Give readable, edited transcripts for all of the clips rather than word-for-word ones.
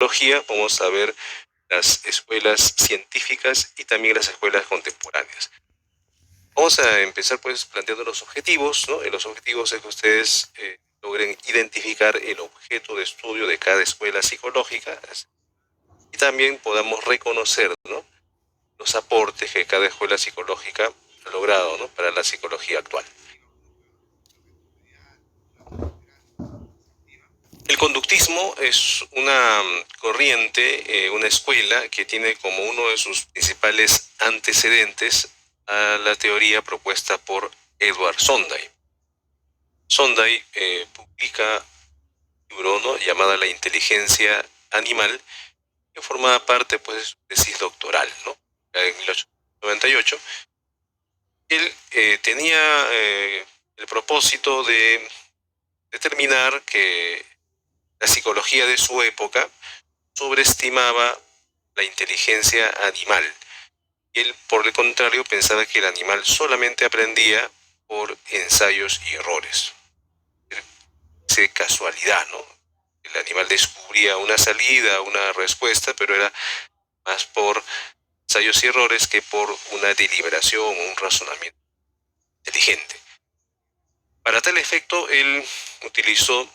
psicología vamos a ver las escuelas científicas y también las escuelas contemporáneas. Vamos a empezar pues planteando los objetivos, ¿no? Los objetivos es que ustedes logren identificar el objeto de estudio de cada escuela psicológica y también podamos reconocer, ¿no?, los aportes que cada escuela psicológica ha logrado, ¿no?, para la psicología actual. El conductismo es una corriente, una escuela que tiene como uno de sus principales antecedentes a la teoría propuesta por Edward Sondheim. Sondheim publica un libro, ¿no?, llamado La inteligencia animal, que formaba parte pues, de su tesis doctoral, ¿no?, en 1898. Él tenía el propósito de determinar que la psicología de su época sobreestimaba la inteligencia animal. Él, por el contrario, pensaba que el animal solamente aprendía por ensayos y errores. De casualidad, ¿no? El animal descubría una salida, una respuesta, pero era más por ensayos y errores que por una deliberación o un razonamiento inteligente. Para tal efecto, él utilizó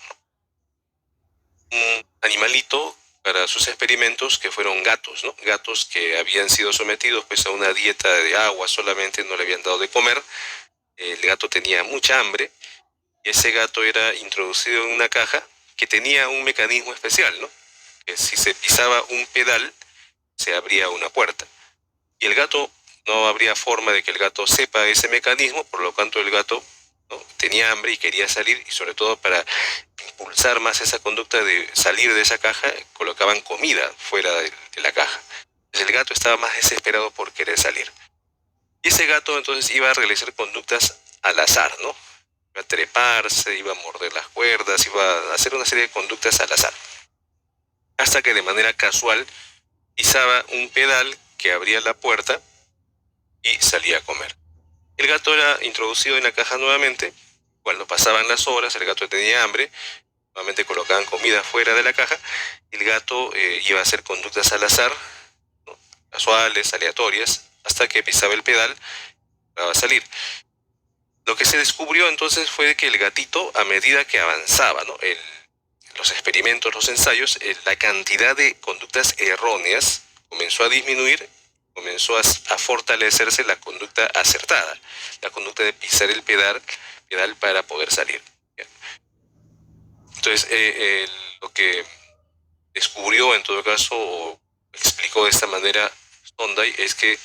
un animalito para sus experimentos que fueron gatos, ¿no? Gatos que habían sido sometidos pues a una dieta de agua solamente, no le habían dado de comer. El gato tenía mucha hambre y ese gato era introducido en una caja que tenía un mecanismo especial, ¿no?, que si se pisaba un pedal se abría una puerta. Y el gato, no habría forma de que el gato sepa ese mecanismo, por lo tanto el gato, ¿no?, tenía hambre y quería salir, y sobre todo para impulsar más esa conducta de salir de esa caja, colocaban comida fuera de la caja. Entonces el gato estaba más desesperado por querer salir. Y ese gato entonces iba a realizar conductas al azar, ¿no? Iba a treparse, iba a morder las cuerdas, iba a hacer una serie de conductas al azar. Hasta que de manera casual pisaba un pedal que abría la puerta y salía a comer. El gato era introducido en la caja nuevamente. Cuando pasaban las horas, el gato tenía hambre, nuevamente colocaban comida fuera de la caja, y el gato iba a hacer conductas al azar, ¿no?, casuales, aleatorias, hasta que pisaba el pedal y iba a salir. Lo que se descubrió entonces fue que el gatito, a medida que avanzaba, ¿no?, los experimentos, los ensayos, la cantidad de conductas erróneas comenzó a disminuir, comenzó a fortalecerse la conducta acertada, la conducta de pisar el pedal para poder salir. Entonces, lo que descubrió en todo caso, o explicó de esta manera Sondheim, es que el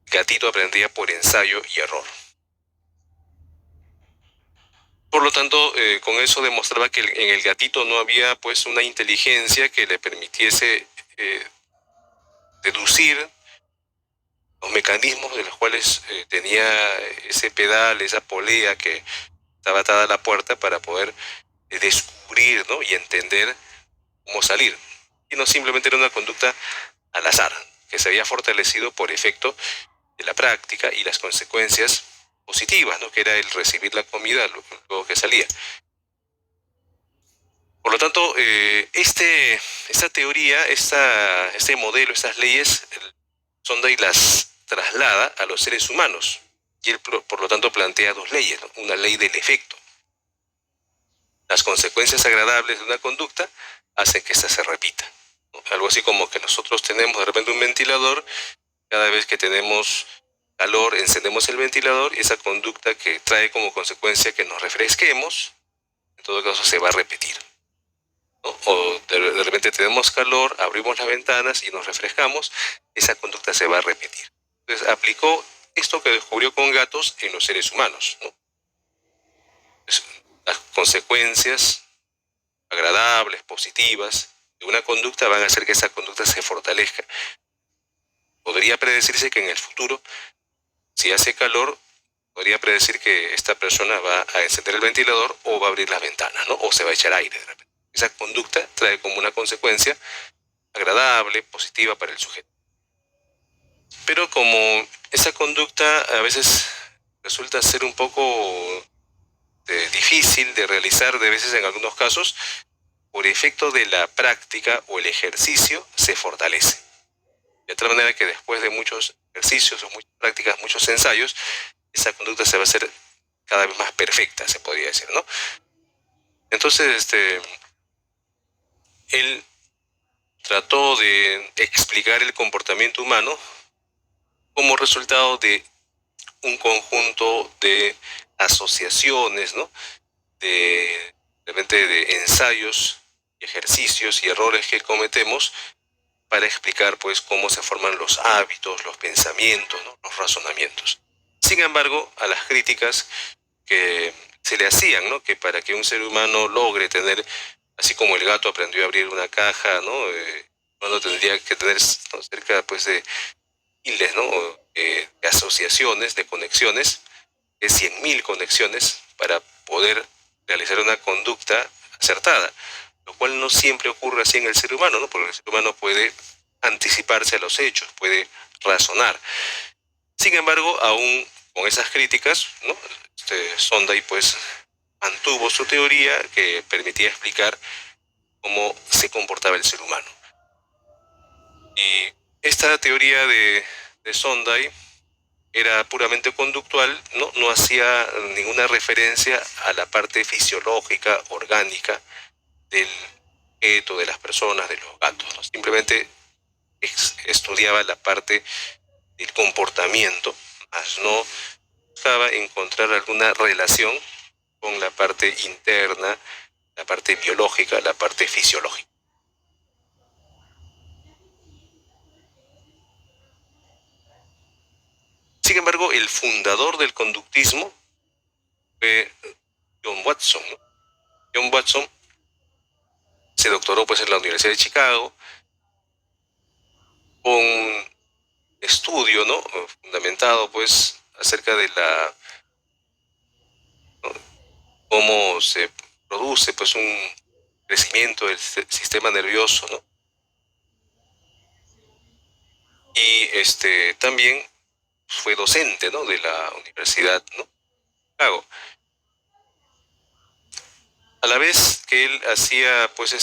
gatito aprendía por ensayo y error. Por lo tanto, con eso demostraba que en el gatito no había pues una inteligencia que le permitiese deducir los mecanismos de los cuales tenía ese pedal, esa polea que estaba atada a la puerta para poder descubrir, ¿no?, y entender cómo salir. Y no simplemente era una conducta al azar, que se había fortalecido por efecto de la práctica y las consecuencias positivas, ¿no?, que era el recibir la comida luego que salía. Por lo tanto, esta teoría, este modelo, estas leyes, Sondheim las traslada a los seres humanos. Y él, por lo tanto, plantea dos leyes, ¿no?, una ley del efecto. Las consecuencias agradables de una conducta hacen que ésta se repita, ¿no? Algo así como que nosotros tenemos de repente un ventilador, cada vez que tenemos calor encendemos el ventilador y esa conducta que trae como consecuencia que nos refresquemos, en todo caso se va a repetir, ¿no? O de repente tenemos calor, abrimos las ventanas y nos refrescamos, esa conducta se va a repetir. Entonces aplicó esto que descubrió con gatos en los seres humanos, ¿no? Entonces, las consecuencias agradables, positivas de una conducta van a hacer que esa conducta se fortalezca. Podría predecirse que en el futuro, si hace calor, podría predecir que esta persona va a encender el ventilador o va a abrir las ventanas, ¿no?, o se va a echar aire de repente. Esa conducta trae como una consecuencia agradable, positiva para el sujeto. Pero como esa conducta a veces resulta ser un poco difícil de realizar, de veces en algunos casos, por efecto de la práctica o el ejercicio, se fortalece. De tal manera que después de muchos ejercicios, o muchas prácticas, muchos ensayos, esa conducta se va a hacer cada vez más perfecta, se podría decir, ¿no? Entonces, él trató de explicar el comportamiento humano como resultado de un conjunto de asociaciones, ¿no? De repente de ensayos, ejercicios y errores que cometemos para explicar pues cómo se forman los hábitos, los pensamientos, ¿no? Los razonamientos. Sin embargo, a las críticas que se le hacían, ¿no? Que para que un ser humano logre tener, así como el gato aprendió a abrir una caja, ¿no? Uno tendría que tener, ¿no? Cerca pues de miles, ¿no? De asociaciones, de conexiones, de 100.000 conexiones para poder realizar una conducta acertada, lo cual no siempre ocurre así en el ser humano, ¿no? Porque el ser humano puede anticiparse a los hechos, puede razonar. Sin embargo, aún con esas críticas, ¿no? Sondai pues mantuvo su teoría que permitía explicar cómo se comportaba el ser humano. Y esta teoría de Sondai era puramente conductual, ¿no? No hacía ninguna referencia a la parte fisiológica, orgánica del objeto, de las personas, de los gatos, ¿no? Simplemente estudiaba la parte del comportamiento, mas no buscaba encontrar alguna relación con la parte interna, la parte biológica, la parte fisiológica. Sin embargo, el fundador del conductismo fue John Watson, ¿no? John Watson se doctoró pues en la Universidad de Chicago con estudio, ¿no? Fundamentado pues acerca de la, ¿no? Cómo se produce pues un crecimiento del sistema nervioso, ¿no? Y también fue docente, ¿no? De la Universidad, ¿no? Chicago. A la vez que él hacía pues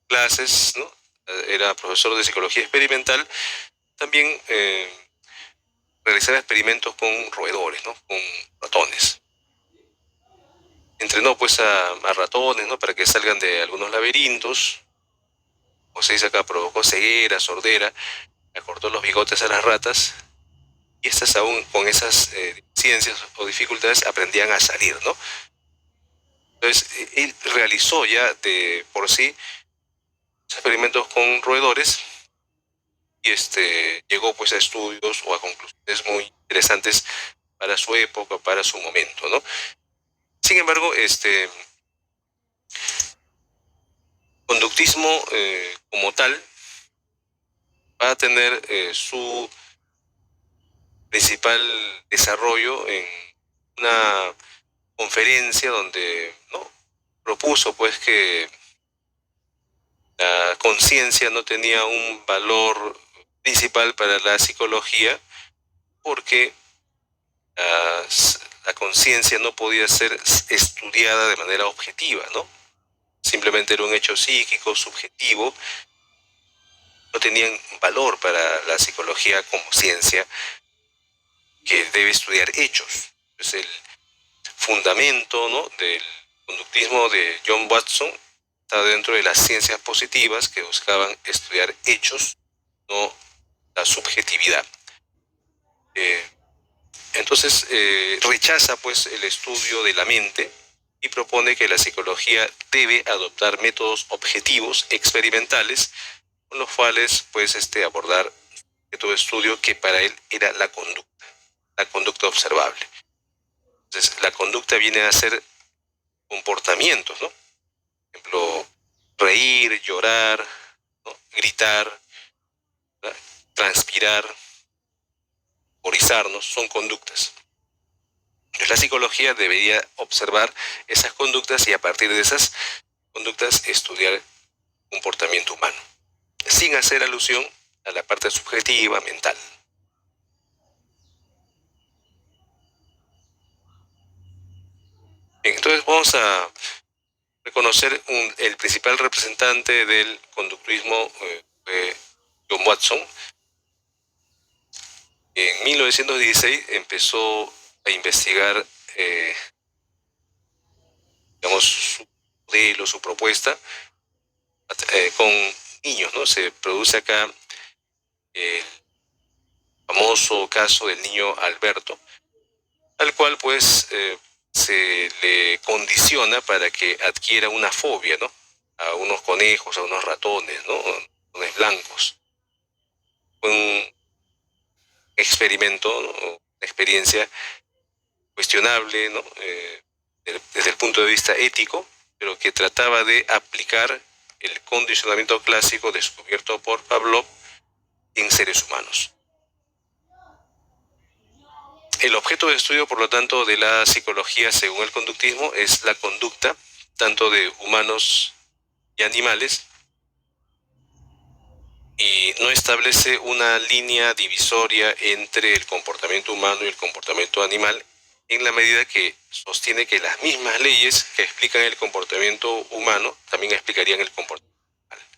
clases, ¿no? Era profesor de psicología experimental, también realizaba experimentos con roedores, ¿no? Con ratones. Entrenó pues a ratones, ¿no? Para que salgan de algunos laberintos. O se dice acá, provocó ceguera, sordera, acortó los bigotes a las ratas, y estas aún con esas ciencias o dificultades aprendían a salir, ¿no? Entonces, él realizó ya de por sí experimentos con roedores y llegó pues a estudios o a conclusiones muy interesantes para su época, para su momento, ¿no? Sin embargo, conductismo como tal va a tener su principal desarrollo en una conferencia donde, ¿no? Propuso pues que la conciencia no tenía un valor principal para la psicología porque la, la conciencia no podía ser estudiada de manera objetiva, ¿no? Simplemente era un hecho psíquico, subjetivo, no tenían valor para la psicología como ciencia que debe estudiar hechos. Es el fundamento, ¿no? Del conductismo de John Watson está dentro de las ciencias positivas que buscaban estudiar hechos, no la subjetividad. Entonces rechaza pues el estudio de la mente y propone que la psicología debe adoptar métodos objetivos, experimentales, con los cuales pues abordar todo estudio que para él era la conducta observable. Entonces la conducta viene a ser comportamientos, ¿no? Por ejemplo, reír, llorar, ¿no? Gritar, ¿no? Transpirar, memorizarnos, son conductas. Entonces, la psicología debería observar esas conductas y a partir de esas conductas estudiar el comportamiento humano, sin hacer alusión a la parte subjetiva, mental. Bien, entonces vamos a reconocer el principal representante del conductismo fue John Watson. En 1916 empezó a investigar, digamos, su modelo, su propuesta con niños, ¿no? Se produce acá el famoso caso del niño Alberto, al cual pues se le condiciona para que adquiera una fobia, ¿no? A unos conejos, a unos ratones, ¿no? Ratones blancos. Fue un experimento, ¿no? Una experiencia cuestionable, ¿no? Desde el punto de vista ético, pero que trataba de aplicar el condicionamiento clásico descubierto por Pavlov en seres humanos. El objeto de estudio, por lo tanto, de la psicología según el conductismo es la conducta tanto de humanos y animales, y no establece una línea divisoria entre el comportamiento humano y el comportamiento animal, en la medida que sostiene que las mismas leyes que explican el comportamiento humano también explicarían el comportamiento animal.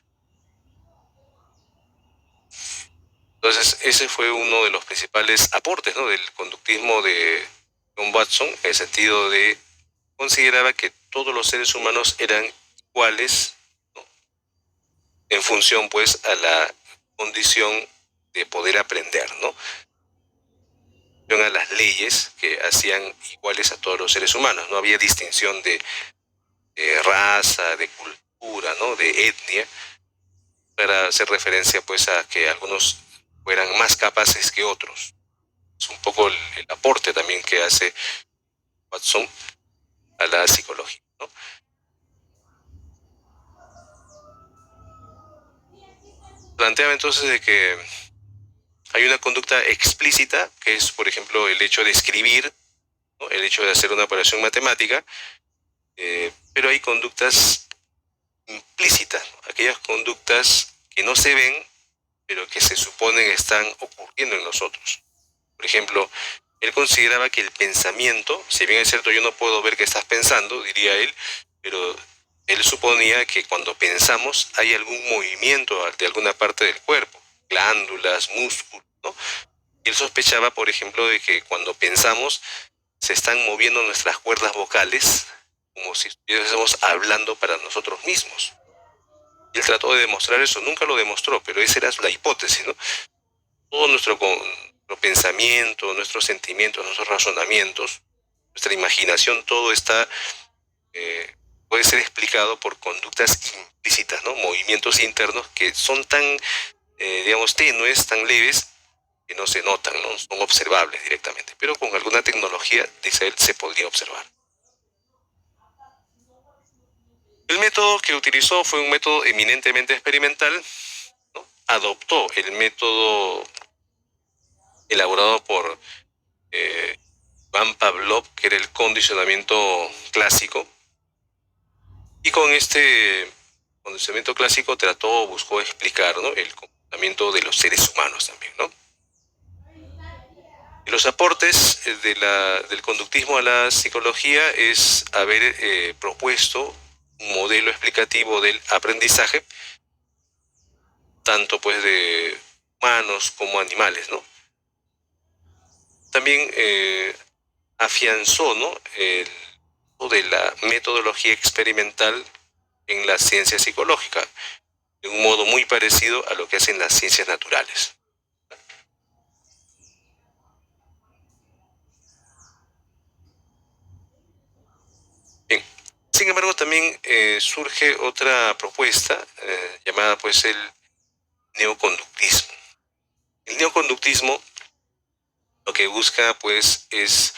Entonces, ese fue uno de los principales aportes, ¿no?, del conductismo de John Watson, en el sentido de consideraba que todos los seres humanos eran iguales, ¿no?, en función pues a la condición de poder aprender, ¿no?, a las leyes que hacían iguales a todos los seres humanos. No había distinción de raza, de cultura, ¿no?, de etnia, para hacer referencia pues a que algunos fueran más capaces que otros. Es un poco el aporte también que hace Watson a la psicología, ¿no? Planteaba entonces de que hay una conducta explícita, que es, por ejemplo, el hecho de escribir, ¿no?, el hecho de hacer una operación matemática, pero hay conductas implícitas, ¿no?, aquellas conductas que no se ven, pero que se suponen están ocurriendo en nosotros. Por ejemplo, él consideraba que el pensamiento, si bien es cierto yo no puedo ver qué estás pensando, diría él, pero él suponía que cuando pensamos hay algún movimiento de alguna parte del cuerpo, glándulas, músculos, ¿no? Y él sospechaba, por ejemplo, de que cuando pensamos se están moviendo nuestras cuerdas vocales como si estuviésemos hablando para nosotros mismos. Y él trató de demostrar eso, nunca lo demostró, pero esa era la hipótesis, ¿no? Todo nuestro pensamiento, nuestros sentimientos, nuestros razonamientos, nuestra imaginación, todo está, puede ser explicado por conductas implícitas, ¿no? Movimientos internos que son tan, digamos, tenues, tan leves, que no se notan, no son observables directamente, pero con alguna tecnología, dice él, se podría observar. El método que utilizó fue un método eminentemente experimental, ¿no? Adoptó el método elaborado por Ivan Pavlov, que era el condicionamiento clásico, y con este condicionamiento clásico trató o buscó explicar, ¿no?, el comportamiento de los seres humanos también, ¿no? Y los aportes del conductismo a la psicología es haber propuesto un modelo explicativo del aprendizaje, tanto pues de humanos como animales, ¿no? También afianzó, ¿no?, el de la metodología experimental en la ciencia psicológica, de un modo muy parecido a lo que hacen las ciencias naturales. Bien. Sin embargo, también surge otra propuesta llamada pues el neoconductismo. El neoconductismo lo que busca pues es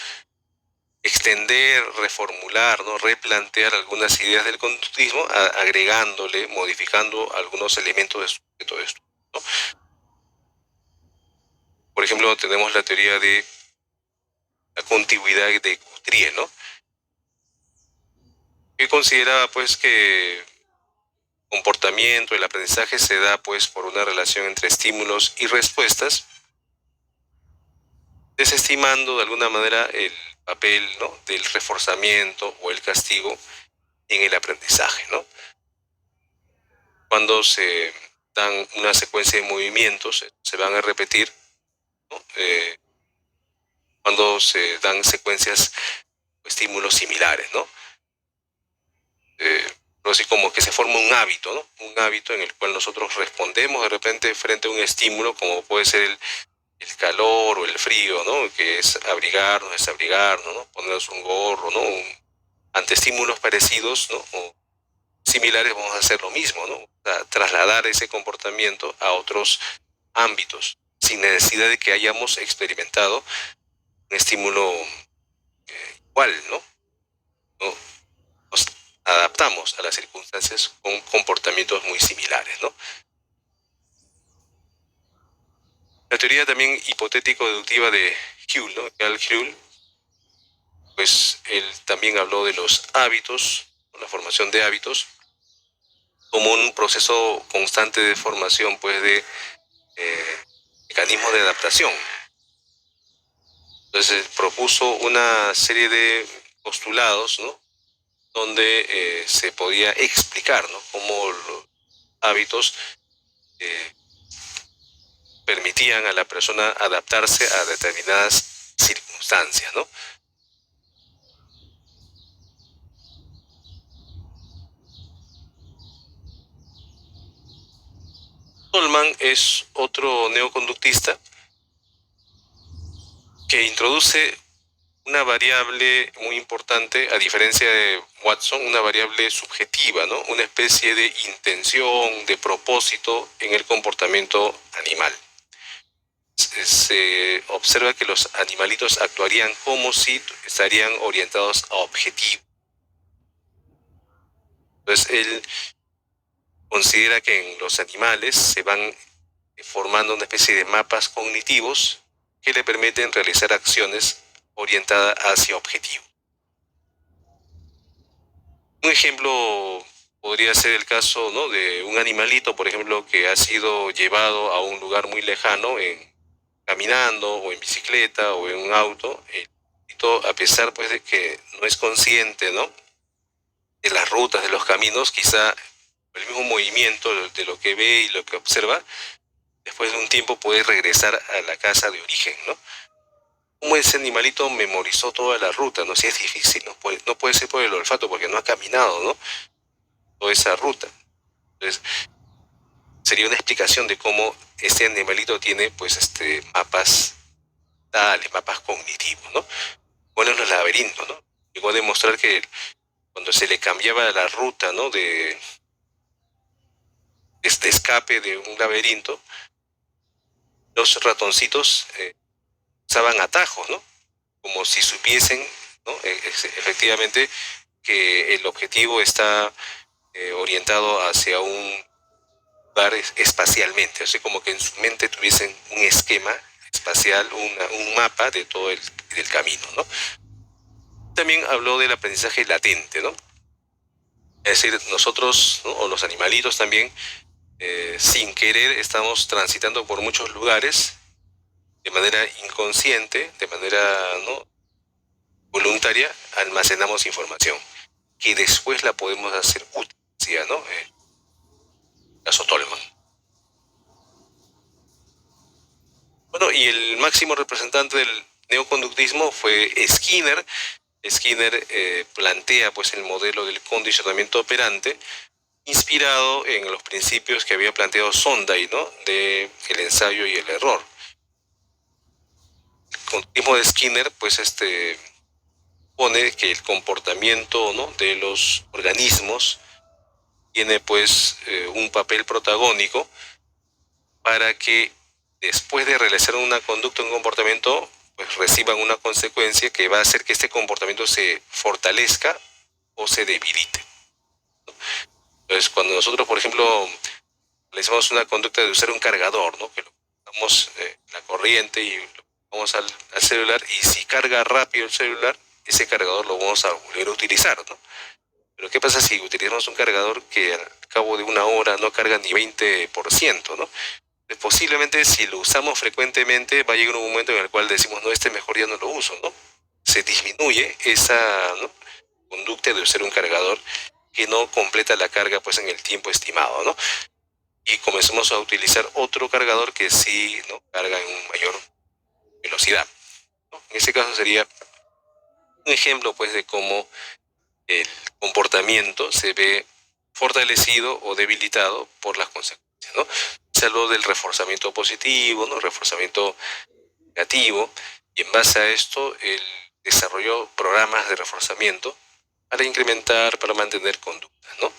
extender, reformular, ¿no?, replantear algunas ideas del conductismo, agregándole, modificando algunos elementos de todo esto, ¿no? Por ejemplo, tenemos la teoría de la contigüidad de Guthrie, ¿no?, que consideraba pues que el comportamiento, el aprendizaje se da pues por una relación entre estímulos y respuestas, desestimando de alguna manera el papel, ¿no?, del reforzamiento o el castigo en el aprendizaje, ¿no? Cuando se dan una secuencia de movimientos, se van a repetir, ¿no? Cuando se dan secuencias o estímulos similares, ¿no? Así como que se forma un hábito, ¿no? Un hábito en el cual nosotros respondemos de repente frente a un estímulo, como puede ser el calor o el frío, ¿no? Que es abrigarnos, desabrigarnos, ¿no? Ponernos un gorro, ¿no? Ante estímulos parecidos, ¿no? O similares vamos a hacer lo mismo, ¿no? O sea, trasladar ese comportamiento a otros ámbitos, sin necesidad de que hayamos experimentado un estímulo igual, ¿no? ¿No? Nos adaptamos a las circunstancias con comportamientos muy similares, ¿no? La teoría también hipotético-deductiva de Whewell, ¿no? Carl Whewell, pues él también habló de los hábitos, la formación de hábitos, como un proceso constante de formación, pues, de mecanismos de adaptación. Entonces propuso una serie de postulados, ¿no? Donde se podía explicar, ¿no? Cómo los hábitos permitían a la persona adaptarse a determinadas circunstancias, ¿no? Goldman es otro neoconductista que introduce una variable muy importante, a diferencia de Watson, una variable subjetiva, ¿no? Una especie de intención, de propósito en el comportamiento animal. Se observa que los animalitos actuarían como si estarían orientados a objetivos. Entonces, él considera que en los animales se van formando una especie de mapas cognitivos que le permiten realizar acciones orientadas hacia objetivos. Un ejemplo podría ser el caso, ¿no? De un animalito, por ejemplo, que ha sido llevado a un lugar muy lejano, caminando o en bicicleta o en un auto. El animalito, a pesar pues de que no es consciente, ¿no? De las rutas, de los caminos, quizá el mismo movimiento de lo que ve y lo que observa, después de un tiempo puede regresar a la casa de origen, ¿no? Como ese animalito memorizó toda la ruta, ¿no? Si es difícil, no puede ser por el olfato porque no ha caminado, ¿no? Toda esa ruta. Entonces, sería una explicación de cómo este animalito tiene, pues, mapas tales, mapas cognitivos, ¿no? Bueno, en los laberintos, ¿no? Llegó a demostrar que cuando se le cambiaba la ruta, ¿no? De este escape de un laberinto, los ratoncitos usaban atajos, ¿no? Como si supiesen, ¿no? Efectivamente que el objetivo está orientado hacia un lugar espacialmente, así como que en su mente tuviesen un esquema espacial, un mapa de todo el camino, ¿no? También habló del aprendizaje latente, ¿no? Es decir, nosotros, ¿no? O los animalitos también, sin querer estamos transitando por muchos lugares de manera inconsciente, de manera, ¿no? voluntaria, almacenamos información que después la podemos hacer útil, ¿no? Caso Tolman. Bueno, y el máximo representante del neoconductismo fue Skinner. Skinner plantea pues el modelo del condicionamiento operante inspirado en los principios que había planteado Sondheim, ¿no? De el ensayo y el error. El conductismo de Skinner pues pone que el comportamiento, ¿no? de los organismos tiene pues un papel protagónico para que después de realizar una conducta, un comportamiento, pues reciban una consecuencia que va a hacer que este comportamiento se fortalezca o se debilite. Entonces, cuando nosotros, por ejemplo, realizamos una conducta de usar un cargador, ¿no? Que lo ponemos la corriente y lo vamos al celular, y si carga rápido el celular, ese cargador lo vamos a volver a utilizar, ¿no? Pero ¿qué pasa si utilizamos un cargador que al cabo de una hora no carga ni 20%, ¿no? Posiblemente si lo usamos frecuentemente va a llegar un momento en el cual decimos, no, mejor ya no lo uso, ¿no? Se disminuye esa, ¿no? conducta de usar un cargador que no completa la carga pues en el tiempo estimado, ¿no? Y comenzamos a utilizar otro cargador que sí, ¿no?, carga en mayor velocidad, ¿no? En este caso sería un ejemplo pues de cómo el comportamiento se ve fortalecido o debilitado por las consecuencias, ¿no? Se habló del reforzamiento positivo, ¿no?, reforzamiento negativo, y en base a esto él desarrolló programas de reforzamiento para incrementar, para mantener conductas, ¿no?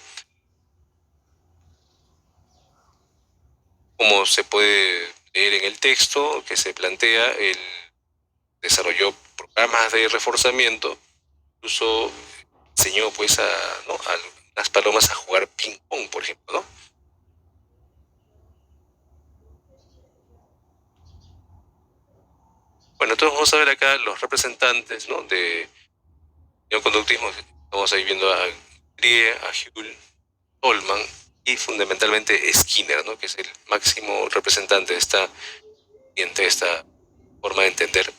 Como se puede leer en el texto que se plantea, él desarrolló programas de reforzamiento, incluso enseñó pues ¿no?, a las palomas a jugar ping pong, por ejemplo, ¿no? Bueno, entonces vamos a ver acá los representantes, ¿no?, de neoconductivismo. Estamos ahí viendo a Grie, a Hull, Tolman y fundamentalmente Skinner, ¿no?, que es el máximo representante de esta forma de entender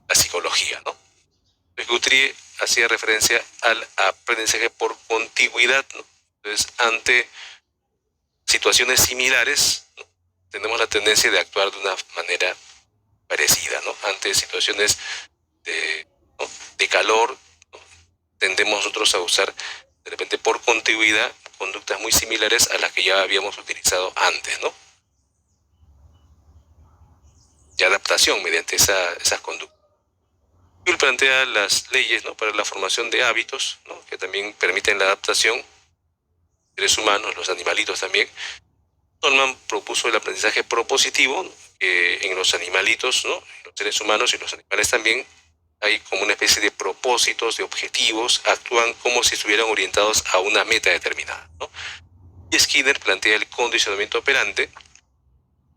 la psicología, ¿no? Guthrie hacía referencia al aprendizaje por contigüidad, ¿no? Entonces, ante situaciones similares, ¿no?, tenemos la tendencia de actuar de una manera parecida, ¿no? Ante situaciones de, ¿no?, de calor, ¿no?, tendemos nosotros a usar de repente por contigüidad conductas muy similares a las que ya habíamos utilizado antes, ¿no? Y adaptación mediante esas conductas. Hull plantea las leyes, ¿no?, para la formación de hábitos, ¿no?, que también permiten la adaptación, seres humanos, los animalitos también. Tolman propuso el aprendizaje propositivo, ¿no?, que en los animalitos, ¿no?, los seres humanos y los animales también hay como una especie de propósitos, de objetivos, actúan como si estuvieran orientados a una meta determinada, ¿no? Y Skinner plantea el condicionamiento operante,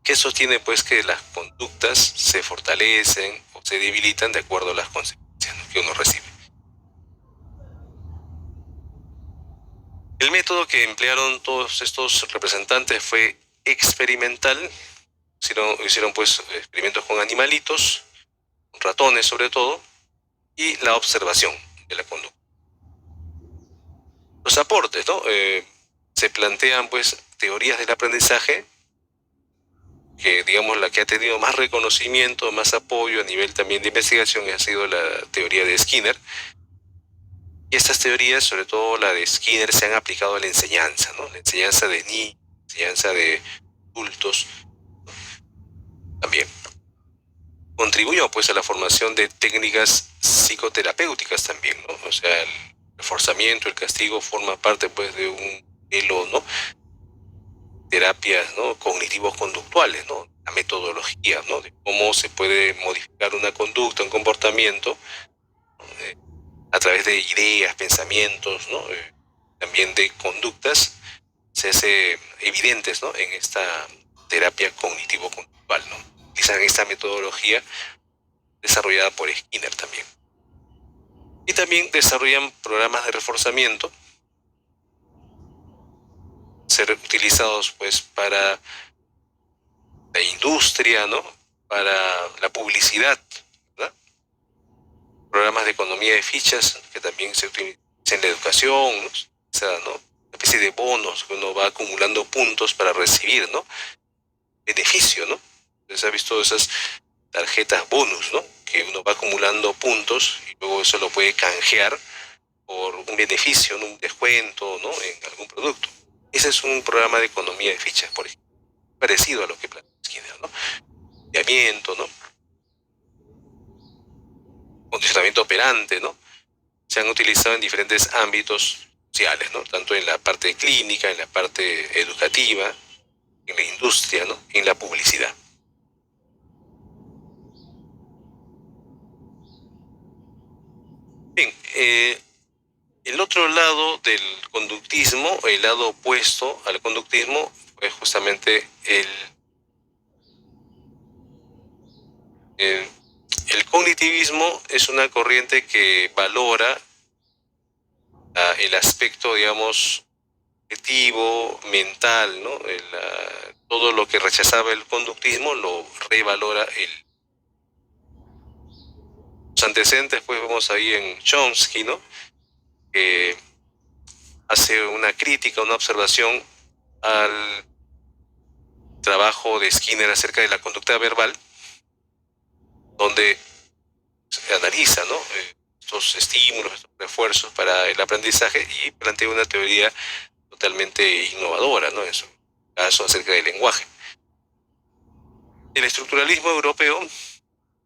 que sostiene pues que las conductas se fortalecen o se debilitan de acuerdo a las consecuencias, ¿no?, que uno recibe. El método que emplearon todos estos representantes fue experimental. Hicieron pues experimentos con animalitos, con ratones sobre todo, y la observación de la conducta. Los aportes, ¿no? Se plantean pues teorías del aprendizaje, que digamos la que ha tenido más reconocimiento, más apoyo a nivel también de investigación ha sido la teoría de Skinner. Y estas teorías, sobre todo la de Skinner, se han aplicado a la enseñanza, ¿no? La enseñanza de niños, enseñanza de adultos también. Contribuyó pues a la formación de técnicas psicoterapéuticas también, ¿no? O sea, el reforzamiento, el castigo forma parte pues de un modelo, ¿no?, terapias, ¿no?, cognitivos conductuales, ¿no?, la metodología, ¿no?, de cómo se puede modificar una conducta, un comportamiento, ¿no?, a través de ideas, pensamientos, ¿no?, también de conductas, se hace evidentes, ¿no?, en esta terapia cognitivo-conductual, ¿no? Utilizan esta metodología desarrollada por Skinner también. Y también desarrollan programas de reforzamiento, ser utilizados pues para la industria, ¿no?, para la publicidad, ¿verdad? Programas de economía de fichas que también se utilizan en la educación, ¿no? O sea, ¿no?, una especie de bonos que uno va acumulando puntos para recibir, ¿no?, beneficio, ¿no? Entonces ha visto esas tarjetas bonus, ¿no?, que uno va acumulando puntos y luego eso lo puede canjear por un beneficio, ¿no?, un descuento, ¿no?, en algún producto. Ese es un programa de economía de fichas, por ejemplo, parecido a lo que plantea Skinner, ¿no? ¿No? Condicionamiento operante, ¿no? Se han utilizado en diferentes ámbitos sociales, ¿no?, tanto en la parte clínica, en la parte educativa, en la industria, ¿no?, en la publicidad. Bien, el otro lado del conductismo, el lado opuesto al conductismo, es justamente el, el cognitivismo. Es una corriente que valora el aspecto, digamos, objetivo, mental, ¿no? Todo lo que rechazaba el conductismo lo revalora los antecedentes, pues vemos ahí en Chomsky, ¿no? que hace una crítica, una observación al trabajo de Skinner acerca de la conducta verbal, donde se analiza, ¿no?, estos estímulos, estos refuerzos para el aprendizaje y plantea una teoría totalmente innovadora, ¿no?, en su caso acerca del lenguaje. El estructuralismo europeo,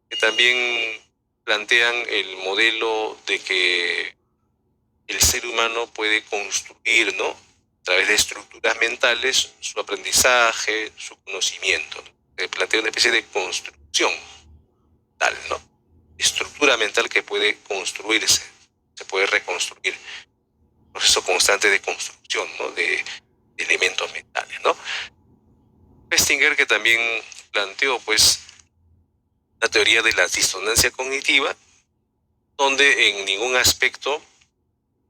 que también plantean el modelo de que el ser humano puede construir, ¿no?, a través de estructuras mentales, su aprendizaje, su conocimiento, ¿no? Plantea una especie de construcción tal, ¿no? Estructura mental que puede construirse, se puede reconstruir. Proceso constante de construcción, ¿no?, de elementos mentales, ¿no? Festinger, que también planteó, pues, la teoría de la disonancia cognitiva, donde en ningún aspecto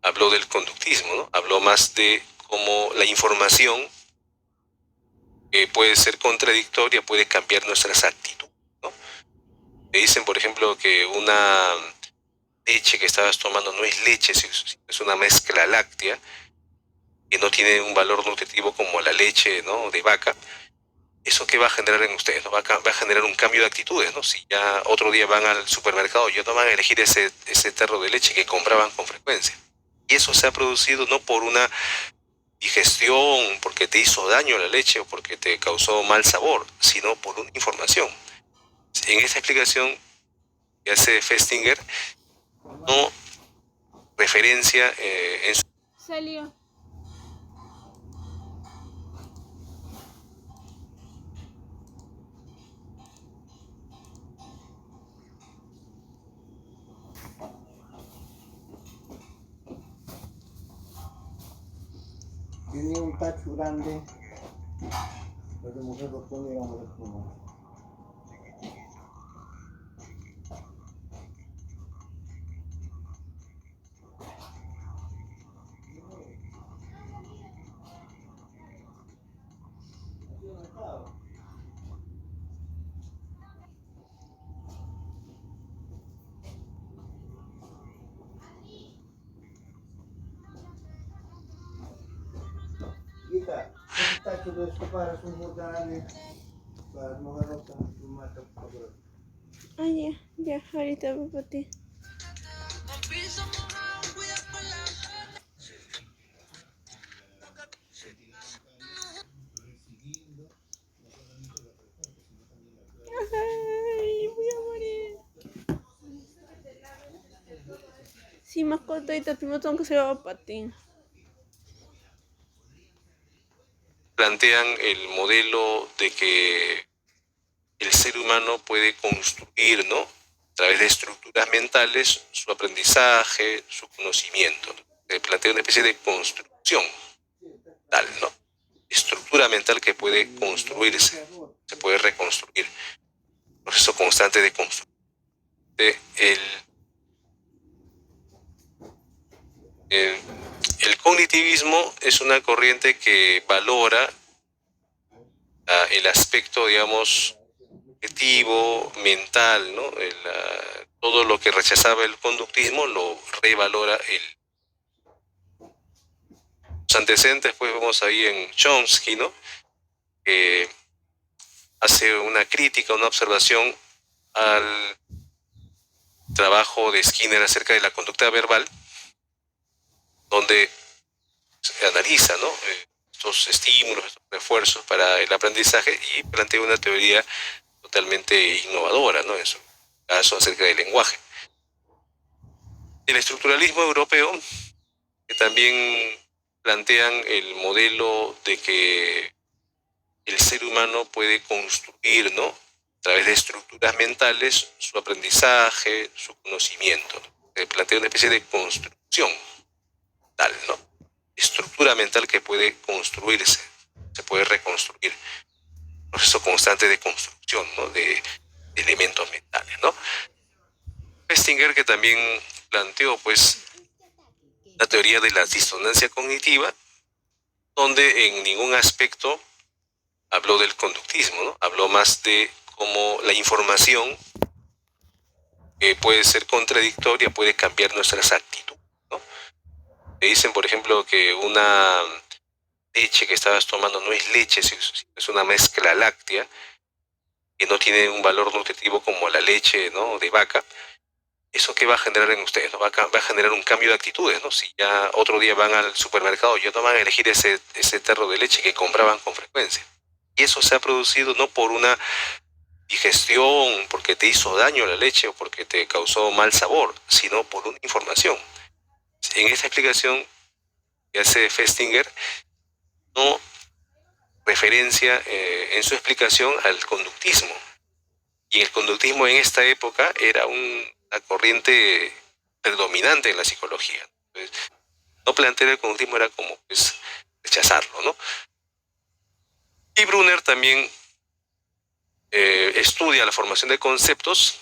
habló del conductismo, ¿no? Habló más de cómo la información puede ser contradictoria, puede cambiar nuestras actitudes, ¿no? Te dicen, por ejemplo, que una leche que estabas tomando no es leche, es una mezcla láctea que no tiene un valor nutritivo como la leche, ¿no?, de vaca. ¿Eso qué va a generar en ustedes? ¿No? Va a generar un cambio de actitudes, ¿no? Si ya otro día van al supermercado, ya no van a elegir ese tarro de leche que compraban con frecuencia. Y eso se ha producido no por una digestión, porque te hizo daño la leche o porque te causó mal sabor, sino por una información. En esta explicación que hace Festinger, no referencia en su... Salió. Tenía un tacho grande, pero de mujer lo pone, digamos, como. Guita, ese tacho de esto para sus mortales, para mojar ropa, su mata, por favor. Ah, ya, ahorita voy para ti. Ay, voy a morir. Sí, mascota, y primero tengo que hacer para ti. Plantean el modelo de que el ser humano puede construir, ¿no?, a través de estructuras mentales, su aprendizaje, su conocimiento, ¿no? Plantea una especie de construcción tal, ¿no? Estructura mental que puede construirse, se puede reconstruir. Proceso constante de construcción. El cognitivismo es una corriente que valora el aspecto, digamos, objetivo, mental, ¿no? Todo lo que rechazaba el conductismo lo revalora él. Los antecedentes, pues vemos ahí en Chomsky, ¿no?, que hace una crítica, una observación al trabajo de Skinner acerca de la conducta verbal, donde se analiza, ¿no?, estos estímulos, estos refuerzos para el aprendizaje y plantea una teoría totalmente innovadora, ¿no?, en su caso acerca del lenguaje. El estructuralismo europeo, que también plantean el modelo de que el ser humano puede construir, ¿no?, a través de estructuras mentales, su aprendizaje, su conocimiento, ¿no? Plantea una especie de construcción tal, ¿no? Estructura mental que puede construirse, se puede reconstruir. Proceso constante de construcción, ¿no?, de elementos mentales, ¿no? Festinger, que también planteó, pues, la teoría de la disonancia cognitiva, donde en ningún aspecto habló del conductismo, ¿no? Habló más de cómo la información puede ser contradictoria, puede cambiar nuestras actitudes, ¿no? te dicen, por ejemplo, que una leche que estabas tomando no es leche, es una mezcla láctea, que no tiene un valor nutritivo como la leche, ¿no?, de vaca. ¿Eso qué va a generar en ustedes? ¿No? Va a generar un cambio de actitudes, ¿no? Si ya otro día van al supermercado, ya no van a elegir ese tarro de leche que compraban con frecuencia. Y eso se ha producido no por una digestión, porque te hizo daño la leche o porque te causó mal sabor, sino por una información. En esta explicación que hace Festinger, no referencia en su explicación al conductismo. Y el conductismo en esta época era una corriente predominante en la psicología. Entonces, no plantear el conductismo era como pues rechazarlo, ¿no? Y Brunner también estudia la formación de conceptos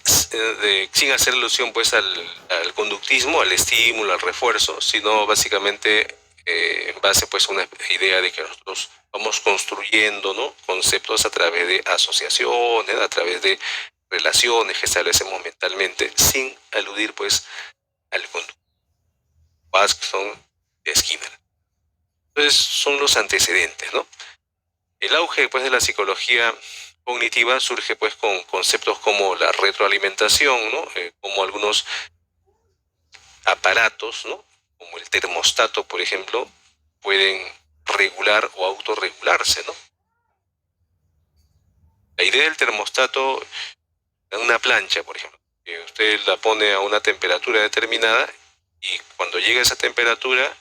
sin hacer alusión pues al conductismo, al estímulo, al refuerzo, sino básicamente en base pues a una idea de que nosotros vamos construyendo, ¿no?, conceptos a través de asociaciones, a través de relaciones que establecemos mentalmente, sin aludir pues al conductismo. Watson de Skinner. Entonces son los antecedentes, ¿no? El auge pues de la psicología cognitiva surge pues con conceptos como la retroalimentación, ¿no? Como algunos aparatos, ¿no?, como el termostato, por ejemplo, pueden regular o autorregularse, ¿no? La idea del termostato en una plancha, por ejemplo, que usted la pone a una temperatura determinada y cuando llega a esa temperatura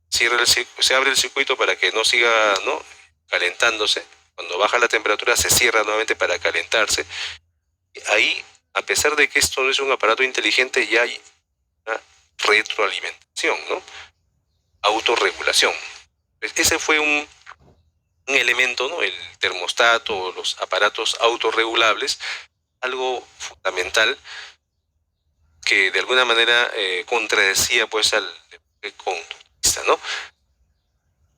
se abre el circuito para que no siga, ¿no?, calentándose. Cuando baja la temperatura se cierra nuevamente para calentarse. Ahí, a pesar de que esto no es un aparato inteligente, ya hay una retroalimentación, ¿no?, autorregulación. Pues ese fue un elemento, ¿no?, el termostato o los aparatos autorregulables, algo fundamental que de alguna manera contradecía pues al conductista, ¿no?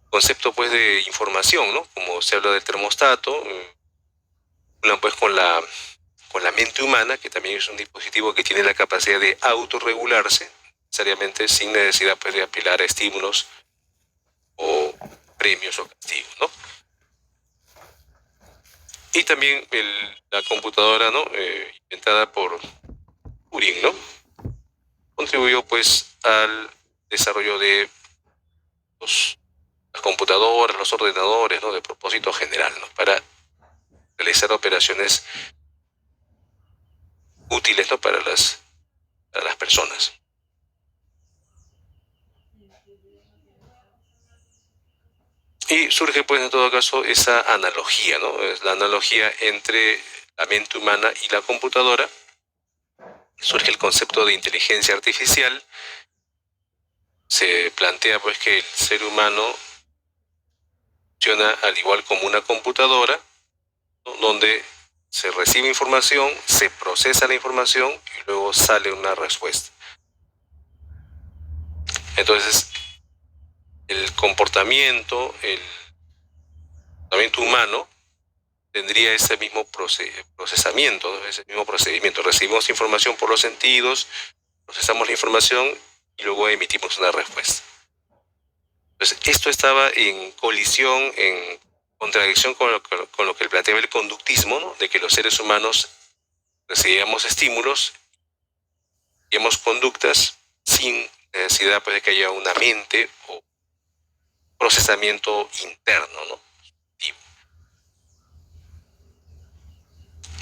Concepto pues de información, ¿no? Como se habla del termostato, pues con la mente humana, que también es un dispositivo que tiene la capacidad de autorregularse, necesariamente sin necesidad pues de apelar a estímulos o premios o castigos, ¿no? Y también la computadora, ¿no?, inventada por Turing, ¿no?, contribuyó pues al desarrollo de las computadoras, los ordenadores, ¿no?, de propósito general, ¿no?, para realizar operaciones útiles, ¿no?, para las personas. Y surge pues en todo caso esa analogía, ¿no?, es la analogía entre la mente humana y la computadora. Surge el concepto de inteligencia artificial. Se plantea pues que el ser humano funciona al igual como una computadora, ¿no?, donde se recibe información, se procesa la información y luego sale una respuesta. Entonces, el comportamiento humano tendría ese mismo procesamiento, ¿no?, ese mismo procedimiento. Recibimos información por los sentidos, procesamos la información y luego emitimos una respuesta. Entonces, esto estaba en colisión, en contradicción con lo que planteaba el conductismo, ¿no?, de que los seres humanos recibíamos estímulos y hemos conductas sin necesidad pues, de que haya una mente o procesamiento interno, ¿no?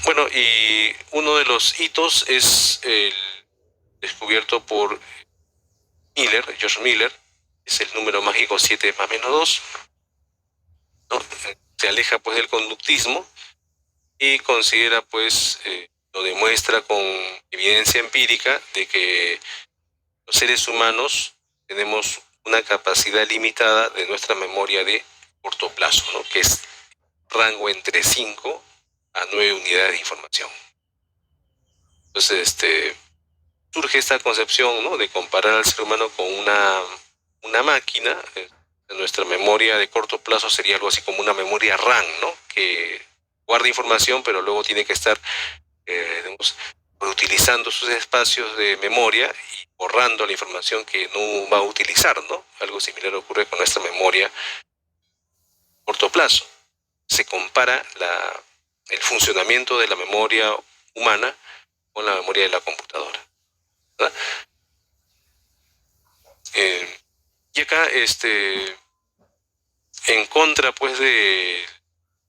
Bueno, y uno de los hitos es el descubierto por George Miller, es el número mágico 7 más menos 2, ¿no? Se aleja pues del conductismo y considera pues, lo demuestra con evidencia empírica de que los seres humanos tenemos una capacidad limitada de nuestra memoria de corto plazo, ¿no?, que es rango entre 5 a 9 unidades de información. Entonces, surge esta concepción, ¿no?, de comparar al ser humano con una máquina. Nuestra memoria de corto plazo sería algo así como una memoria RAM, ¿no?, que guarda información, pero luego tiene que estar, digamos, reutilizando sus espacios de memoria y borrando la información que no va a utilizar, ¿no? Algo similar ocurre con nuestra memoria a corto plazo. Se compara el funcionamiento de la memoria humana con la memoria de la computadora, ¿verdad? Y acá, en contra, pues, de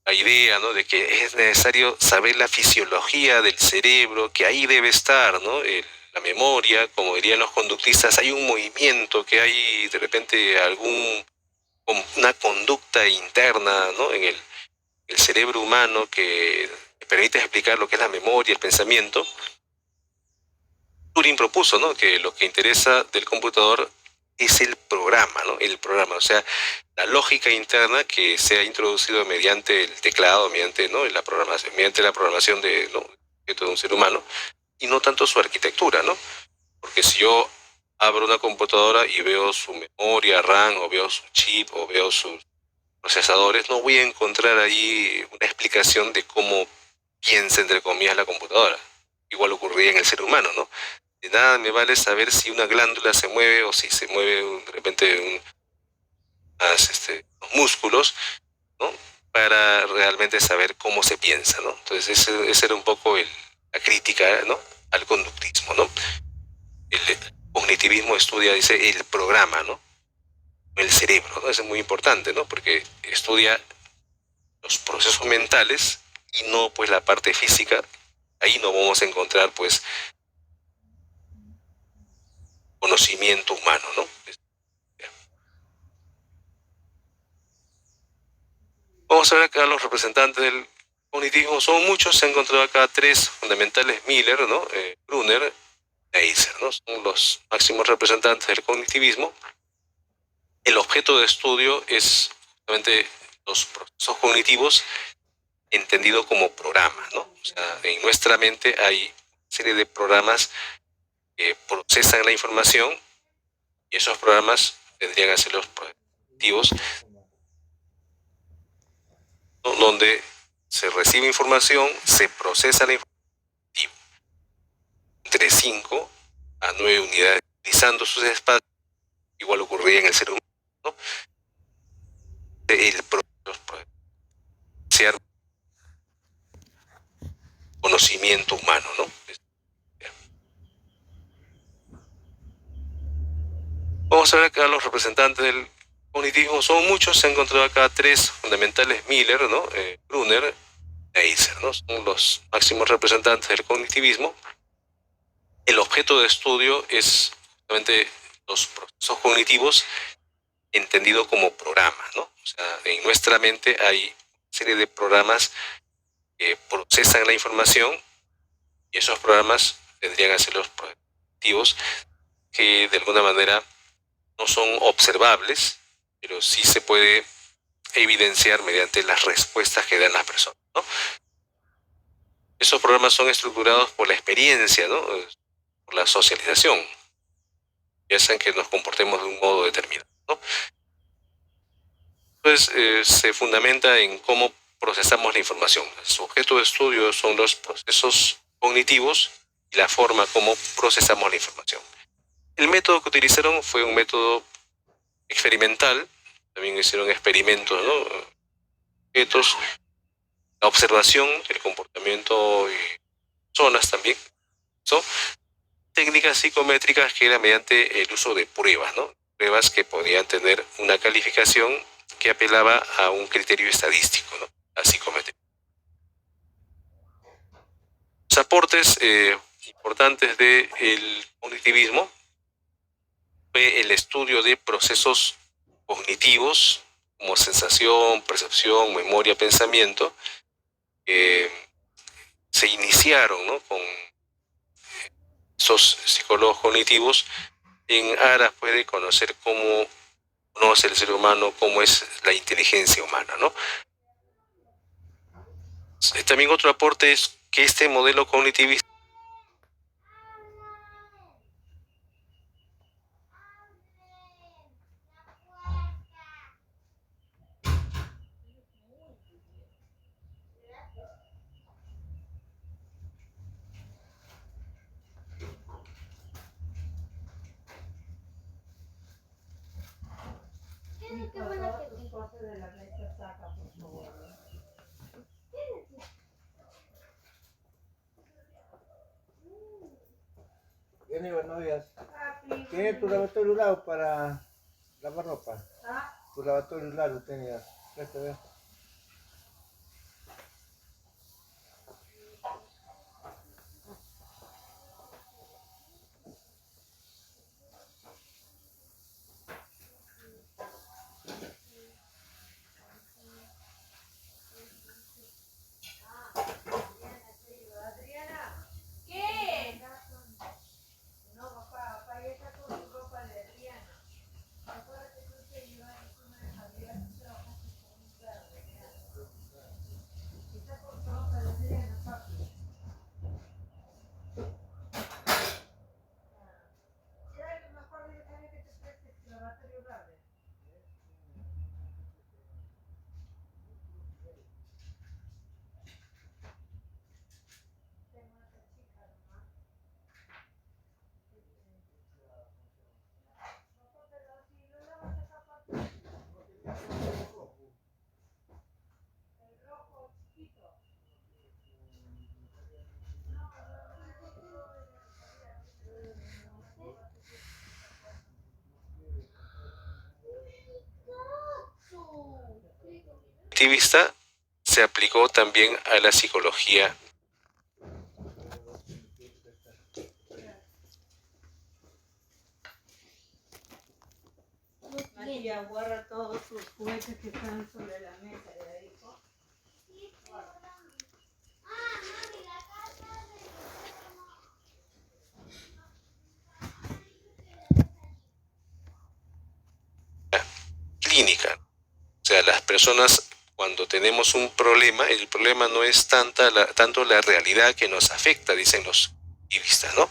la idea, ¿no?, de que es necesario saber la fisiología del cerebro, que ahí debe estar, ¿no?, la memoria, como dirían los conductistas, hay un movimiento, que hay de repente una conducta interna, ¿no?, en el cerebro humano que permite explicar lo que es la memoria, el pensamiento. Turing propuso, ¿no?, que lo que interesa del computador es el programa, ¿no?, el programa, o sea, la lógica interna que se ha introducido mediante el teclado, mediante, ¿no?, la programación de, ¿no?, de un ser humano, y no tanto su arquitectura, ¿no? Porque si yo abro una computadora y veo su memoria RAM, o veo su chip, o veo sus procesadores, no voy a encontrar ahí una explicación de cómo piensa, entre comillas, la computadora. Igual ocurría en el ser humano, ¿no? De nada me vale saber si una glándula se mueve o si se mueve de repente los músculos, ¿no?, para realmente saber cómo se piensa, ¿no? Entonces ese era un poco la crítica, ¿no?, al conductismo, ¿no? El cognitivismo estudia, dice, el programa, ¿no?, el cerebro, ¿no? Eso es muy importante, ¿no?, porque estudia los procesos mentales y no, pues, la parte física. Ahí no vamos a encontrar, pues, conocimiento humano, ¿no? Vamos a ver acá los representantes del cognitivismo. Son muchos, se han encontrado acá tres fundamentales: Miller, ¿no?, Brunner, Neisser, ¿no? Son los máximos representantes del cognitivismo. El objeto de estudio es justamente los procesos cognitivos entendido como programa, ¿no? O sea, en nuestra mente hay una serie de programas que procesan la información, y esos programas tendrían que ser los cognitivos, ¿no?, donde se recibe información, se procesa la información entre 5 a 9 unidades, utilizando sus espacios. Igual ocurría en el ser humano, ¿no? El conocimiento humano, ¿no? Vamos a ver acá los representantes del cognitivismo. Son muchos, se han encontrado acá tres fundamentales: Miller, ¿no?, Brunner, Neisser, ¿no? Son los máximos representantes del cognitivismo. El objeto de estudio es justamente los procesos cognitivos entendido como programa, ¿no? O sea, en nuestra mente hay una serie de programas que procesan la información, y esos programas tendrían que ser los cognitivos, que de alguna manera no son observables, pero sí se puede evidenciar mediante las respuestas que dan las personas, ¿no? Esos programas son estructurados por la experiencia, ¿no?, por la socialización, que hacen que nos comportemos de un modo determinado, ¿no? Entonces, se fundamenta en cómo procesamos la información. Su objeto de estudio son los procesos cognitivos y la forma como procesamos la información. El método que utilizaron fue un método experimental. También hicieron experimentos, ¿no?, objetos, la observación, el comportamiento y zonas también. Son técnicas psicométricas que eran mediante el uso de pruebas, ¿no?, pruebas que podían tener una calificación que apelaba a un criterio estadístico, ¿no?, la psicometría. Los aportes importantes del cognitivismo fue el estudio de procesos cognitivos como sensación, percepción, memoria, pensamiento, que se iniciaron, ¿no?, con esos psicólogos cognitivos en aras, pues, de conocer cómo conoce el ser humano, cómo es la inteligencia humana, ¿no? También otro aporte es que este modelo cognitivista Viene novias. ¿Tiene tu lavatorio lado para lavar ropa? Tu lavatorio lado tenías. Presta, ve. Activista se aplicó también a la psicología. María guarda todos sus juguetes que están sobre la mesa, ya dijo. Clínica. O sea, las personas cuando tenemos un problema, el problema no es tanto la realidad que nos afecta, dicen los activistas, ¿no?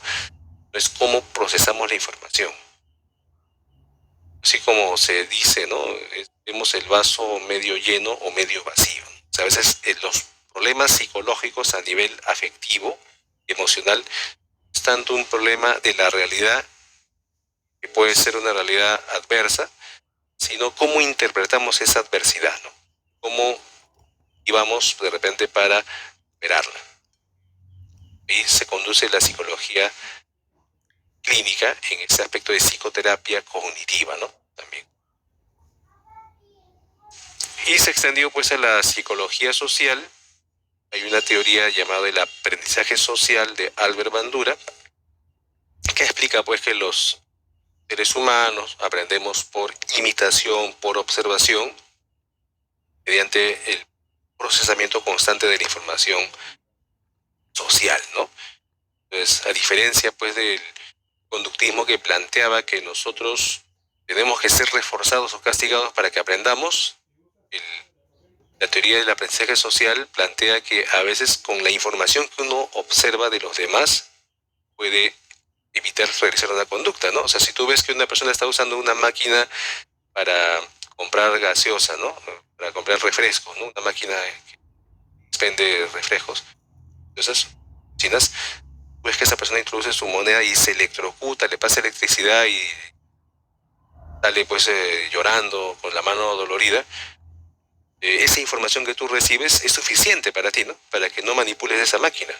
No es cómo procesamos la información. Así como se dice, ¿no? Vemos el vaso medio lleno o medio vacío. O sea, a veces los problemas psicológicos a nivel afectivo, emocional, es tanto un problema de la realidad, que puede ser una realidad adversa, sino cómo interpretamos esa adversidad, ¿no? Cómo íbamos de repente para superarla. Ahí se conduce la psicología clínica en ese aspecto de psicoterapia cognitiva, ¿no? También. Y se extendió pues a la psicología social. Hay una teoría llamada el aprendizaje social de Albert Bandura, que explica pues que los seres humanos aprendemos por imitación, por observación, mediante el procesamiento constante de la información social, ¿no? Entonces, a diferencia pues del conductismo que planteaba que nosotros tenemos que ser reforzados o castigados para que aprendamos, la teoría del aprendizaje social plantea que a veces con la información que uno observa de los demás puede evitar realizar una conducta, ¿no? O sea, si tú ves que una persona está usando una máquina para comprar gaseosa, ¿no? Para comprar refrescos, ¿no? Una máquina que expende refrescos. Entonces, chinas, ves que esa persona introduce su moneda y se electrocuta, le pasa electricidad y sale pues llorando con la mano dolorida. Esa información que tú recibes es suficiente para ti, ¿no? Para que no manipules esa máquina.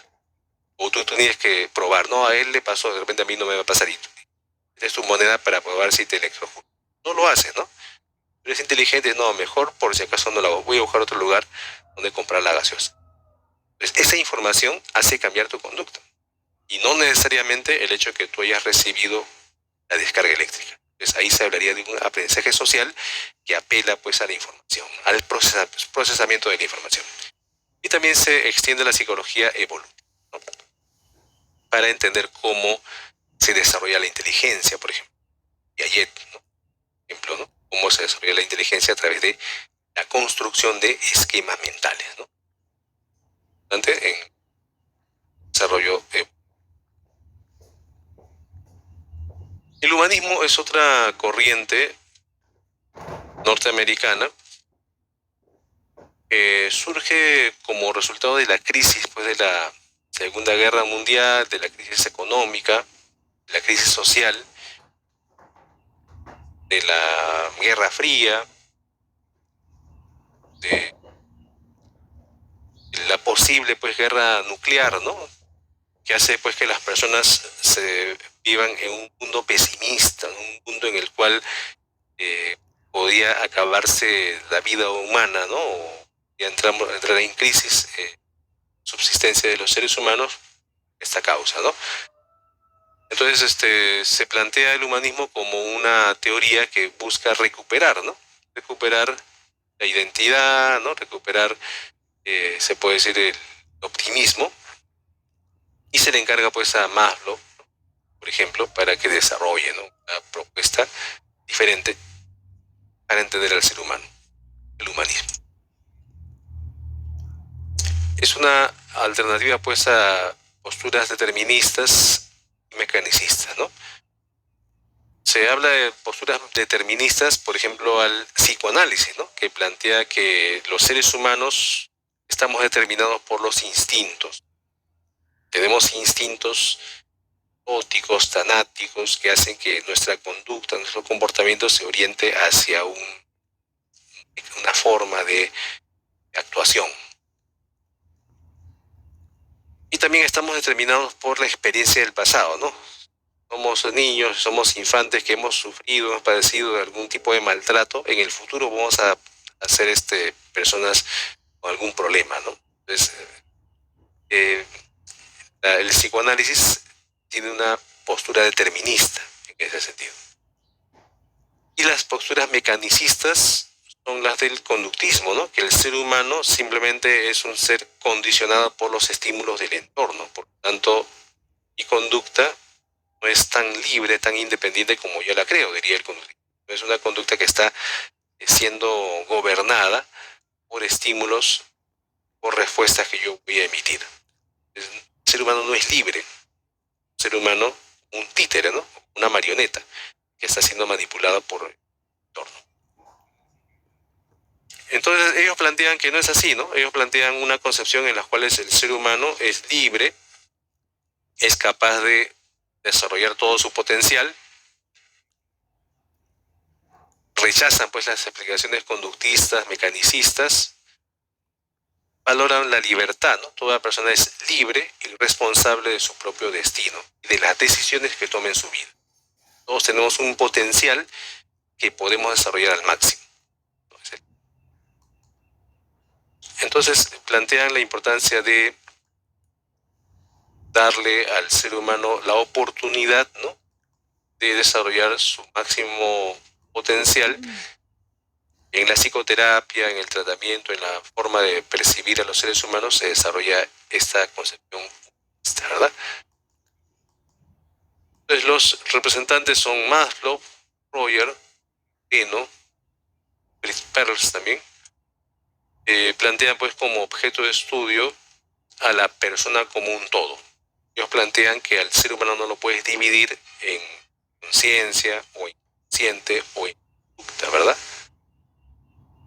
O tú tienes que probar, no, a él le pasó, de repente a mí no me va a pasar. Y es tu moneda para probar si te electrocuta. No lo haces, ¿no? Pero es inteligente, no, mejor por si acaso no lo hago. Voy a buscar otro lugar donde comprar la gaseosa. Entonces, esa información hace cambiar tu conducta. Y no necesariamente el hecho de que tú hayas recibido la descarga eléctrica. Entonces, ahí se hablaría de un aprendizaje social que apela pues a la información, al procesamiento de la información. Y también se extiende la psicología evolutiva, ¿no? Para entender cómo se desarrolla la inteligencia, por ejemplo. Piaget, ¿no? Por ejemplo, ¿no? Cómo se desarrolla la inteligencia a través de la construcción de esquemas mentales, ¿no? En desarrollo. El humanismo es otra corriente norteamericana que surge como resultado de la crisis pues, de la Segunda Guerra Mundial, de la crisis económica, de la crisis social, de la Guerra Fría, posible pues guerra nuclear, ¿no? Que hace pues que las personas se vivan en un mundo pesimista, en un mundo en el cual podía acabarse la vida humana, ¿no? O ya entrar en crisis subsistencia de los seres humanos, esta causa, ¿no? Entonces se plantea el humanismo como una teoría que busca recuperar, ¿no? Recuperar la identidad, ¿no? Recuperar, se puede decir, el optimismo, y se le encarga pues a Maslow, por ejemplo, para que desarrolle, ¿no?, una propuesta diferente para entender al ser humano, el humanismo. Es una alternativa pues a posturas deterministas y mecanicistas, ¿no? Se habla de posturas deterministas, por ejemplo, al psicoanálisis, ¿no?, que plantea que los seres humanos estamos determinados por los instintos. Tenemos instintos ópticos, tanáticos, que hacen que nuestra conducta, nuestro comportamiento se oriente hacia una forma de actuación. Y también estamos determinados por la experiencia del pasado, ¿no? Somos niños, somos infantes que hemos sufrido, hemos padecido de algún tipo de maltrato. En el futuro vamos a ser personas con algún problema, ¿no? Entonces, el psicoanálisis tiene una postura determinista en ese sentido. Y las posturas mecanicistas son las del conductismo, ¿no? Que el ser humano simplemente es un ser condicionado por los estímulos del entorno. Por lo tanto, mi conducta no es tan libre, tan independiente como yo la creo, diría el conductismo. Es una conducta que está siendo gobernada por estímulos, por respuestas que yo voy a emitir. El ser humano no es libre. El ser humano, un títere, ¿no?, una marioneta que está siendo manipulada por el entorno. Entonces ellos plantean que no es así, ¿no? Ellos plantean una concepción en la cual el ser humano es libre, es capaz de desarrollar todo su potencial. Rechazan pues las explicaciones conductistas, mecanicistas. Valoran la libertad, ¿no? Toda persona es libre y responsable de su propio destino y de las decisiones que tome en su vida. Todos tenemos un potencial que podemos desarrollar al máximo. Entonces plantean la importancia de darle al ser humano la oportunidad, ¿no?, de desarrollar su máximo potencial. En la psicoterapia, en el tratamiento, en la forma de percibir a los seres humanos se desarrolla esta concepción, ¿verdad? Entonces los representantes son Maslow, Roger, Eno, Fritz Perls también. Plantean pues como objeto de estudio a la persona como un todo. Ellos plantean que al ser humano no lo puedes dividir en conciencia o inconsciente o en conducta, ¿verdad?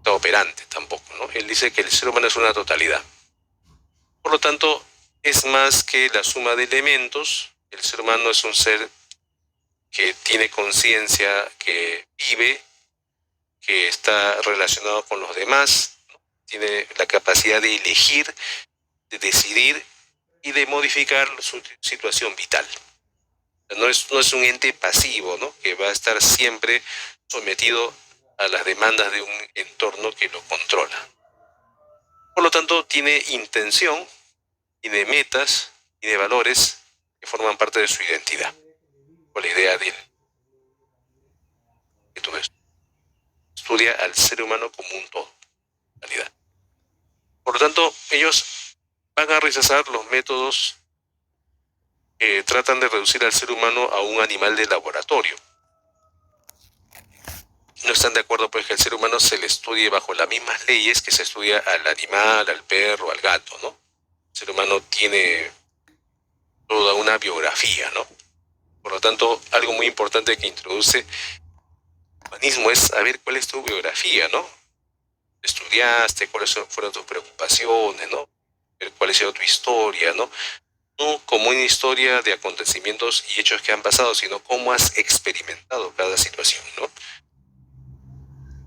Operante tampoco, ¿no? Él dice que el ser humano es una totalidad. Por lo tanto, es más que la suma de elementos. El ser humano es un ser que tiene conciencia, que vive, que está relacionado con los demás, ¿no? Tiene la capacidad de elegir, de decidir y de modificar su situación vital. No es un ente pasivo, ¿no?, que va a estar siempre sometido a las demandas de un entorno que lo controla. Por lo tanto, tiene intención, tiene metas, tiene valores que forman parte de su identidad, o la idea de él. Que tú estudia al ser humano como un todo, en realidad. Por lo tanto, ellos van a rechazar los métodos que tratan de reducir al ser humano a un animal de laboratorio. No están de acuerdo pues que el ser humano se le estudie bajo las mismas leyes que se estudia al animal, al perro, al gato, ¿no? El ser humano tiene toda una biografía, ¿no? Por lo tanto, algo muy importante que introduce el humanismo es saber cuál es tu biografía, ¿no? Estudiaste, cuáles fueron tus preocupaciones, ¿no? Ver cuál ha sido tu historia, ¿no? No como una historia de acontecimientos y hechos que han pasado, sino cómo has experimentado cada situación, ¿no?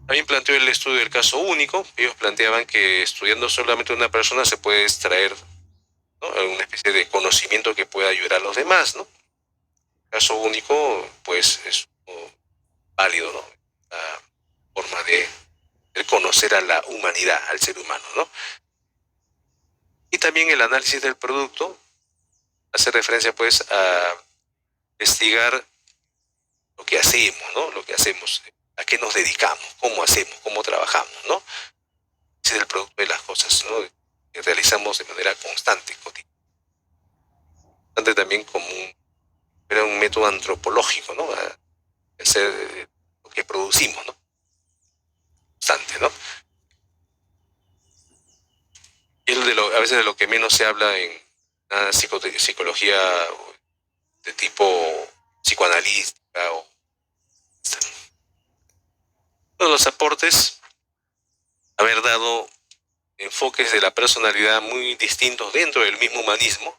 También planteó el estudio del caso único. Ellos planteaban que estudiando solamente una persona se puede extraer, ¿no?, una especie de conocimiento que pueda ayudar a los demás, ¿no? Caso único, pues es válido, ¿no? La forma de conocer a la humanidad, al ser humano, ¿no? Y también el análisis del producto hace referencia, pues, a investigar lo que hacemos, ¿no? Lo que hacemos, a qué nos dedicamos, cómo hacemos, cómo trabajamos, ¿no? Ese es el producto de las cosas, ¿no?, que realizamos de manera constante, cotidiana. También como un método antropológico, ¿no? A hacer lo que producimos, ¿no? Constante, ¿no? Y es a veces de lo que menos se habla en una psicología de tipo psicoanalística o todos los aportes, haber dado enfoques de la personalidad muy distintos dentro del mismo humanismo,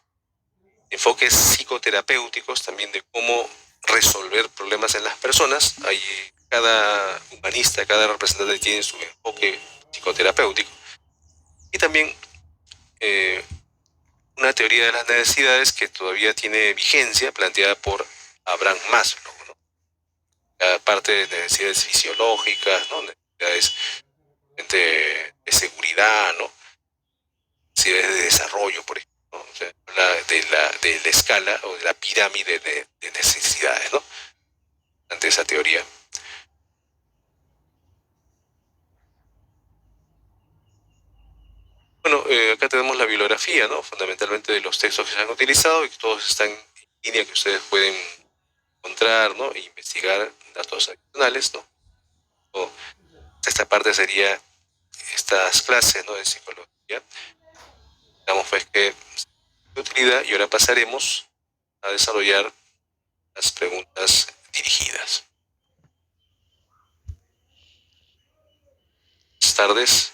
enfoques psicoterapéuticos también de cómo resolver problemas en las personas. Hay, cada humanista, cada representante tiene su enfoque psicoterapéutico. Y también una teoría de las necesidades que todavía tiene vigencia, planteada por Abraham Maslow, ¿no? Cada parte de necesidades fisiológicas, ¿no?, necesidades de seguridad, ¿no?, necesidades de desarrollo, por ejemplo, ¿no? O sea, habla de la escala o de la pirámide de necesidades, ¿no?, ante esa teoría. Bueno, acá tenemos la bibliografía, ¿no?, fundamentalmente de los textos que se han utilizado y que todos están en línea, que ustedes pueden encontrar, ¿no?, e investigar datos adicionales, ¿no? Esta parte sería estas clases, ¿no?, de psicología. Digamos, pues, que es de utilidad, y ahora pasaremos a desarrollar las preguntas dirigidas. Buenas tardes.